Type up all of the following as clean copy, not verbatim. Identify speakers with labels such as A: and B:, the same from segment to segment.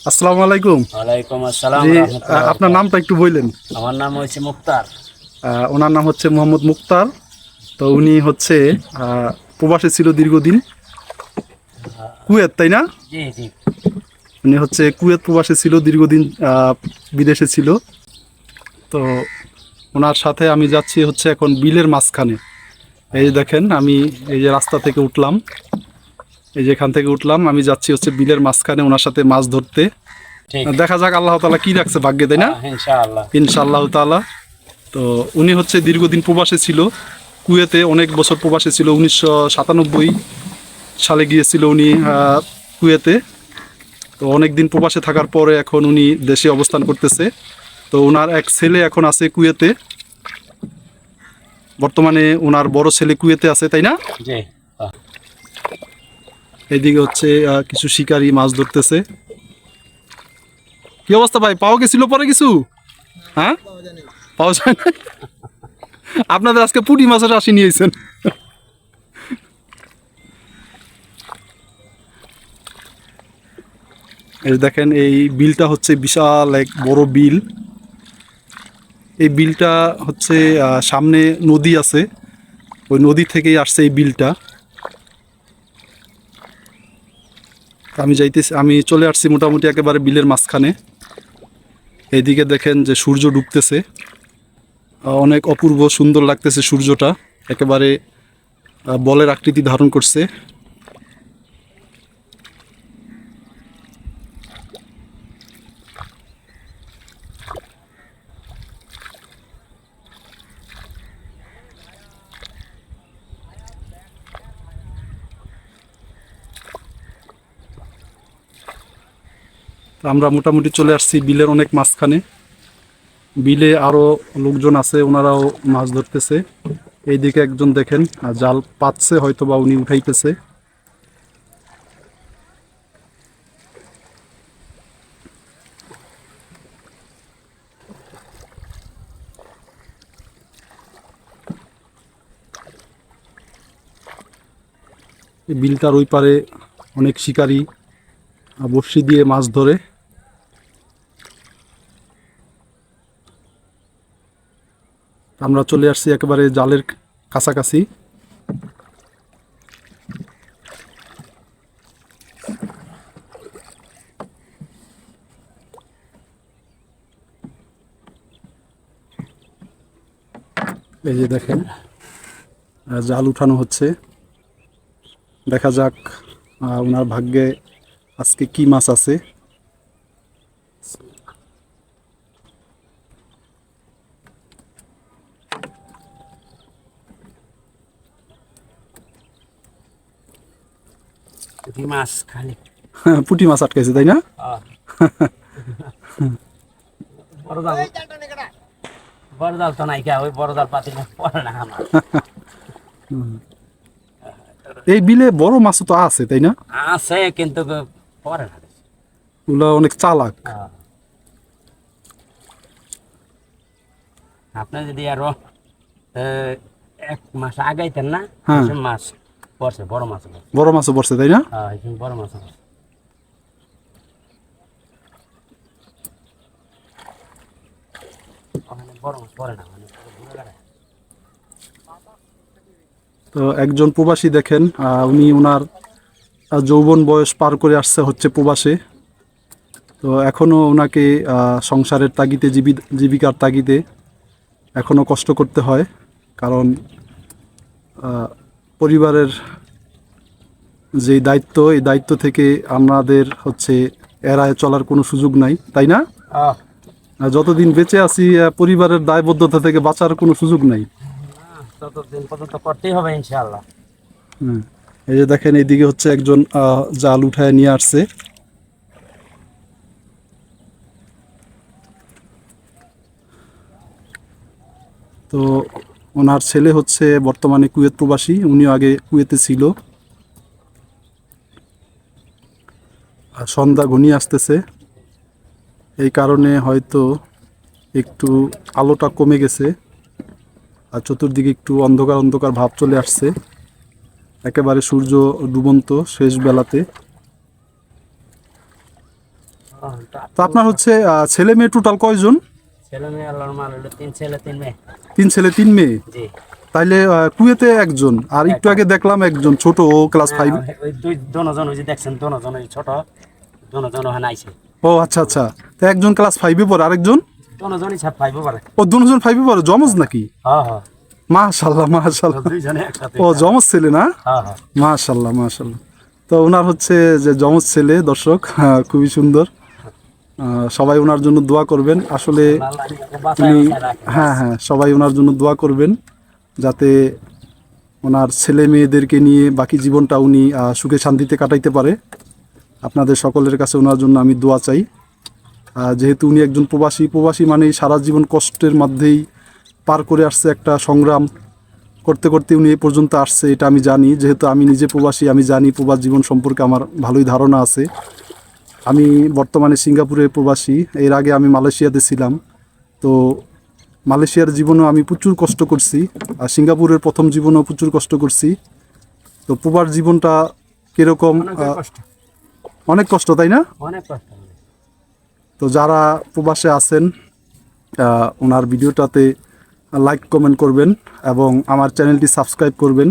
A: আসসালামু আলাইকুম।
B: ওয়ালাইকুম আসসালাম
A: জি,
B: রাহমাতুল্লাহি।
A: আপনার নামটা একটু বললেন।
B: আমার নাম হচ্ছে মুক্তার।
A: ওনার নাম হচ্ছে মোহাম্মদ মুক্তার। তো উনি হচ্ছে প্রবাসে ছিল দীর্ঘদিন, কুয়েত, তাই না?
B: জি জি।
A: উনি হচ্ছে কুয়েত প্রবাসে ছিল দীর্ঘদিন, বিদেশে ছিল। তো ওনার সাথে আমি যাচ্ছি হচ্ছে এখন বিলের মাঝখানে। এই যে দেখেন, আমি এই যে রাস্তা থেকে উঠলাম, এই যে এখান থেকে উঠলাম, আমি যাচ্ছি হচ্ছে বিলের মাঝখানে ওনার সাথে মাছ ধরতে।
B: ঠিক।
A: দেখা যাক আল্লাহ তাআলা কি রাখছে ভাগ্যে, তাই না?
B: ইনশাআল্লাহ।
A: ইনশাআল্লাহ তাআলা। তো উনি হচ্ছে দীর্ঘদিন প্রবাসে ছিল, কুয়েতে অনেক বছর প্রবাসে ছিল। 1997 সালে গিয়েছিল উনি কুয়েতে। তো অনেক দিন প্রবাসে থাকার পরে এখন উনি দেশে অবস্থান করতেছে। তো ওনার এক ছেলে এখন আছে কুয়েতে, বর্তমানে ওনার বড় ছেলে কুয়েতে আছে, তাই না?
B: জি।
A: এইদিকে হচ্ছে কিছু শিকারী মাছ ধরতেছে। কি অবস্থা ভাই, পাওয়া গেছিল পরে কিছু? হ্যাঁ, পাওয়া যায় না। আপনাদের আজকে পুঁটি মাছের রাশি নিয়েছেন। এই দেখেন, এই বিলটা হচ্ছে বিশাল এক বড় বিল। এই বিলটা হচ্ছে সামনে নদী আছে, ওই নদী থেকেই আসছে এই বিলটা। আমি চলে আসছি মোটামুটি একেবারে বিলের মাঝখানে। এইদিকে দেখেন যে সূর্য ডুবতেছে, অনেক অপূর্ব সুন্দর লাগতেছে সূর্যটা, একেবারে বলের আকৃতি ধারণ করছে। আমরা মোটামুটি চলে আসছি বিলের অনেক মাঝখানে। বিলে আরো লোকজন আছে, ওনারাও মাছ ধরতেছে। এইদিকে একজন দেখেন জাল পাতছে, হয়তো বা উনি উঠাইতেছে। এই বিলটার ওই পারে অনেক শিকারী বড়শি দিয়ে মাছ ধরে। আমরা চলে আসছি একেবারে জালের কাছাকাছি। এই যে দেখেন, জাল উঠানো হচ্ছে। দেখা যাক ওনার ভাগ্যে আজকে কি মাছ আছে।
B: পুঁটি মাছ খালি।
A: পুঁটি মাছ আটকাইছে, তাই না?
B: বড় জাল। বড় জাল তো নাই কে, ওই বড় জাল পাতি না পড়ে না আমার।
A: এই বিলে বড় মাছও তো আছে, তাই না?
B: আছে কিন্তু পড়ে না।
A: ওগুলো অনেক চালাক।
B: আপনি যদি আরো এক মাস আগাইতেন না,
A: হ্যাঁ,
B: মাছ পড়ছে, বড় মাছ পড়ছে।
A: বড় মাছও পড়ছে, তাই না?
B: বড় মাছ পড়ছে। বড় মাছ পড়ে না, মানে ঘুরে বেড়ায়।
A: তো একজন প্রবাসী দেখেন, উনি ওনার যৌবন বয়স পার করে আসছে হচ্ছে প্রবাসে। তো এখনও ওনাকে সংসারের তাগিদে, জীবিকার তাগিদে এখনও কষ্ট করতে হয়। কারণ পরিবারের যে দায়িত্ব, এই দায়িত্ব থেকে আমাদের হচ্ছে এড়ায় চলার কোনো সুযোগ নাই, তাই না? যতদিন বেঁচে আছি পরিবারের দায়বদ্ধতা থেকে বাঁচার কোনো সুযোগ নাই।
B: ততদিন পর্যন্ত করতেই হবে ইনশাআল্লাহ।
A: হুম। এই যে দেখেন, এইদিকে হচ্ছে একজন জাল উঠায় নিয়ে আসছে। তো ওনার ছেলে হচ্ছে বর্তমানে কুয়েত প্রবাসী, উনিও আগে কুয়েতে ছিল। আর সন্ধ্যা ঘনিয়ে আসতেছে, এই কারণে হয়তো একটু আলোটা কমে গেছে, আর চতুর্দিকে একটু অন্ধকার অন্ধকার ভাব চলে আসছে, একেবারে সূর্য ডুবন্ত শেষ বেলাতে। তো আপনার হচ্ছে ছেলে মেয়ে টোটাল কয়জন?
B: ছেলে মেয়ে আল্লাহর মাল হলো 3 ছেলে 3 মেয়ে।
A: 3 ছেলে 3 মেয়ে।
B: জি।
A: তাইলে কুয়েতে একজন, আর একটু আগে দেখলাম একজন ছোট, ও ক্লাস 5।
B: ওই দুই দোনোজন ওই যে দেখছেন দোনোজন ওই ছোট দোনোজন ওখানে আইছে।
A: ও আচ্ছা আচ্ছা, তো একজন ক্লাস 5-এ পড়ে, আরেকজন?
B: দোনোজনই সব পাইবো পারে।
A: ও দুজন 5-এ পড়ে, জমজ নাকি?
B: হ্যাঁ হ্যাঁ।
A: মাশাআল্লাহ মাশাআল্লাহ।
B: দুইজনে একসাথে।
A: ও জমজ ছেলে না?
B: হ্যাঁ হ্যাঁ।
A: মাশাআল্লাহ মাশাআল্লাহ। তো ওনার হচ্ছে যে জমজ ছেলে, দর্শক, খুবই সুন্দর। সবাই ওনার জন্য দোয়া করবেন। আসলে উনি, হ্যাঁ হ্যাঁ, সবাই ওনার জন্য দোয়া করবেন যাতে ওনার ছেলে মেয়েদেরকে নিয়ে বাকি জীবনটা উনি সুখে শান্তিতে কাটাইতে পারে। আপনাদের সকলের কাছে ওনার জন্য আমি দোয়া চাই। যেহেতু উনি একজন প্রবাসী, প্রবাসী মানেই সারা জীবন কষ্টের মধ্যেই পার করে আসছে, একটা সংগ্রাম করতে করতে উনি এই পর্যন্ত আসছে, এটা আমি জানি। যেহেতু আমি নিজে প্রবাসী, আমি জানি প্রবাস জীবন সম্পর্কে আমার ভালোই ধারণা আছে। আমি বর্তমানে সিঙ্গাপুরের প্রবাসী, এর আগে আমি মালয়েশিয়াতে ছিলাম। তো মালয়েশিয়ার জীবনেও আমি প্রচুর কষ্ট করছি, আর সিঙ্গাপুরের প্রথম জীবনেও প্রচুর কষ্ট করছি। তো প্রবাস জীবনটা কীরকম? অনেক কষ্ট, তাই না?
B: অনেক কষ্ট।
A: তো যারা প্রবাসে আছেন, ওনার ভিডিওটাতে লাইক কমেন্ট করবেন এবং আমার চ্যানেলটি সাবস্ক্রাইব করবেন।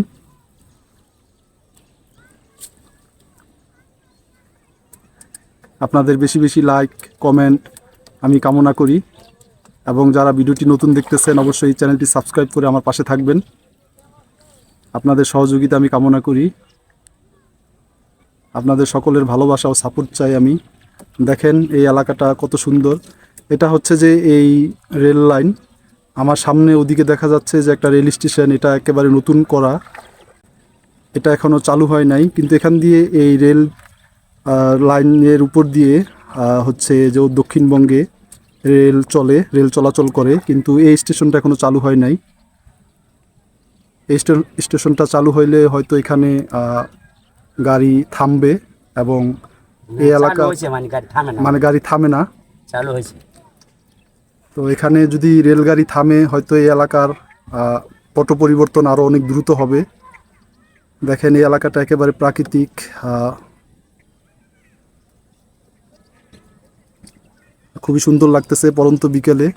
A: আপনাদের বেশি বেশি লাইক কমেন্ট আমি কামনা করি, এবং যারা ভিডিওটি নতুন দেখতেছেন অবশ্যই চ্যানেলটি সাবস্ক্রাইব করে আমার পাশে থাকবেন। আপনাদের সহযোগিতা আমি কামনা করি, আপনাদের সকলের ভালোবাসা ও সাপোর্ট চাই আমি। দেখেন এই এলাকাটা কত সুন্দর। এটা হচ্ছে যে এই রেল লাইন, আমার সামনে ওদিকে দেখা যাচ্ছে যে একটা রেল স্টেশন, এটা একেবারে নতুন করা, এটা এখনও চালু হয় নাই। কিন্তু এখান দিয়ে এই রেল লাইনের উপর দিয়ে হচ্ছে যে দক্ষিণবঙ্গে রেল চলে, রেল চলাচল করে, কিন্তু এই স্টেশনটা এখনও চালু হয় নাই। এই স্টেশনটা চালু হইলে হয়তো এখানে গাড়ি থামবে, এবং এই এলাকা মানে গাড়ি থামে না,
B: চালু হয়েছে।
A: তো এখানে যদি রেলগাড়ি থামে হয়তো এই এলাকার পট পরিবর্তন আরও অনেক দ্রুত হবে। দেখেন এই এলাকাটা একেবারে প্রাকৃতিক, খুবই সুন্দর লাগতেছে পরন্ত বিকেলে।